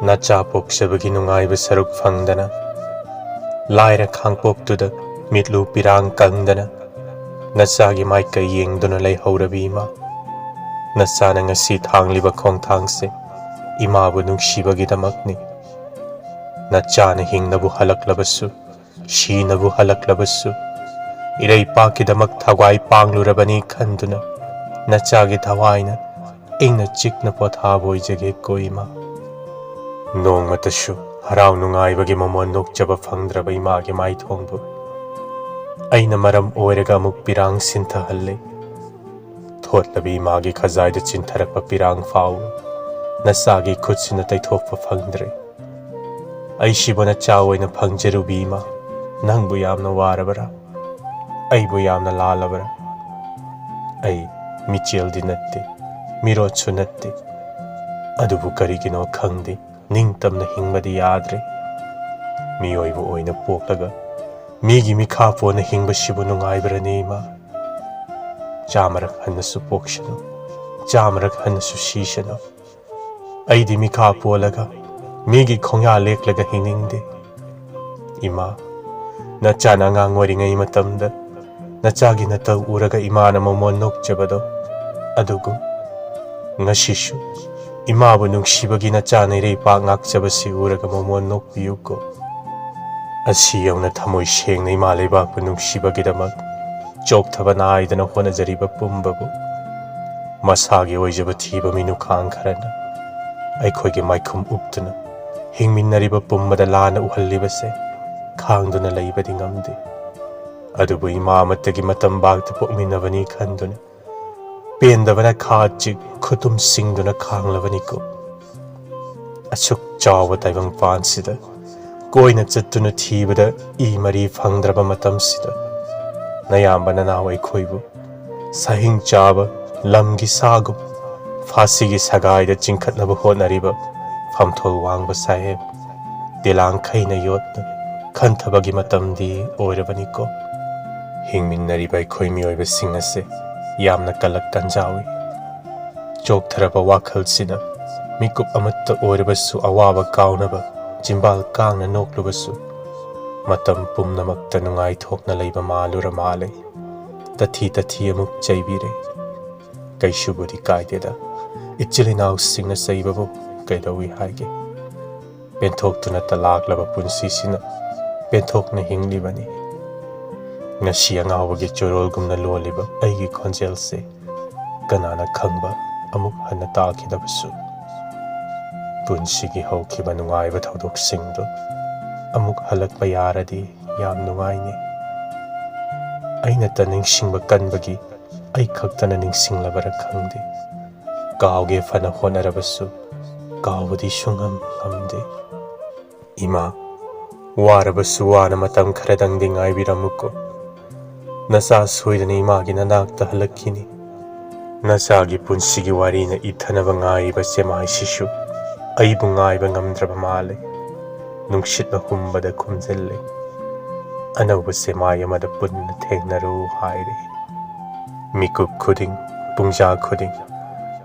नचा पोक्सबगी नुंगाइब सरुक फंगदना Lyra खांगपोक्तुदा मिटलु पिरांग कंगदना नचागी mica येंगदुना लैहौरबी इमा नचाना ngasi थांगलिबा खोंगथांगसे इमाबु नुंगसिबगिदमकनि नचाना हिंगनबु हलक्लबसु शीनबु हलक्लबसु इरैपाकिदमक थवाई पांगलुरबनी खंदुना नचागी थवाइना इंगना चिकना पोथाबोइजगे कोइमा नोंगमतसु हराव नुंगाइबगी ममोन नोकचब फंगद्रब इमागी माइथोंबु अइना मरम ओइरगा अमुक पिरांग सिंथहल्ले थोटलबी इमागी खजाइदा चिंथरकपा पिरांग फाउ नचागी खुदसिना तैथोकपा फंगद्रे अइसिबो नचा ओइना फंगजरुबी इमा नंगबु यामना वारबरा अइबु यामना लालबरा अइ मिचेलदी नत्ते मिरोचु नत्ते अदुबु करिगिनो खंगदे निंगतमना हिंगबदी याद्रे मियोइबु ओइना पोकलगा मीगी मिखापोना हिंगबसिबु नुंगाइबरने इमा चामरक हन्नसु पोक्शनु चामरक हन्नसु शीशनु अइदी मिखापोलगा मीगी खोंया लेकलगा हिंगनिंगदे इमा नचाना ngang oiringai matamda nachagi nata uraga imana momon nokjabado adugu ngasishu imabu nungsibagi nachana irei pa ngakjabasi uraga momon nokpiyuko asi yauna thamoi sengna ima leibakbu nungsibagi-damak chokthaba naidana honajariba pumbabu masagi oijaba thiba minukhang kharana aikhoigi maikhum uptuna hingminnariba pumbada lana uhallibase खांगदुना लैबदी ngamde अदुबु इमा अमत्तगी मतम बागता पोकमिनबनी खंदुना पेंदबना खाची खुतुम सिंगदुना खांगलबनीको असुक चाव ताइबंग पानसिदा कोइना चत्तुना थीबदा ई मरी फंगद्रबा मतमसिदा नयाम्बना नावै खोइबु सहिंग चाव लमगी सागु फासिगी सगाइदा चिंखतनबु होनरिबा फमथोल वांगबा साहेब दिलांग खैना योतना खंथबगी मतमदी ओइरबनीको हिंगमिन्नरिबा अखोइ मियोइबसिंग असे यामना कलक तंजावी चोकथरबा वाखलसिना मिकुप अमत्त ओइरबसु अवाबा काउनबा जिंबाल कांगना नोकलुबसु मतम पुमनमक्ता नुंगाइ थोकना लैबा मालुरा माले तथी अमुक चैबिरे कैसुबुदि कायदेदा इचिलिनाउ सिंगना सैबबु कैदौइ हाइगे पेंथोक्तुना तलाकलबा पुंसिसिना पेंथोकना हिंगलिबनी ngasi angawagi chorolgumna loliba aigi khonjelse kanana khangba amuk hanna taakhidabasu punsigi hokhiba nungaiba thodok-singdo amuk halakpa yaradi yam nungaini aina ta ningsingba kanbagi ai khaktana ningsinglabara khangde kawge fana honarabasu kawbadi sungam ngamde ima warabasu wana matam kharadang dingaibiramuko नसा सोइदने Imangi ननाक्ता हलक्किनी नसागी पुंसिगी वारीना इथनबा ngaइबा सेमाइसिसु अइबु ngaइबा ngamdraba माले नुंगसितबा हुंबदा खुमजल्ले अनौबा सेमाय अमदा पुन्ना थेंगनरु हाइरे मिकुप खुदिंग पुंजा खुदिंग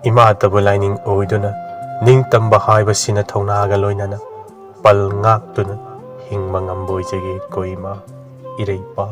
इमातबु lining ओइदुना निंगतंबा हाइबसिना थौनागा लोइनाना पल ngakतुना हिंगमा ngamboijage कोइमा इरैपा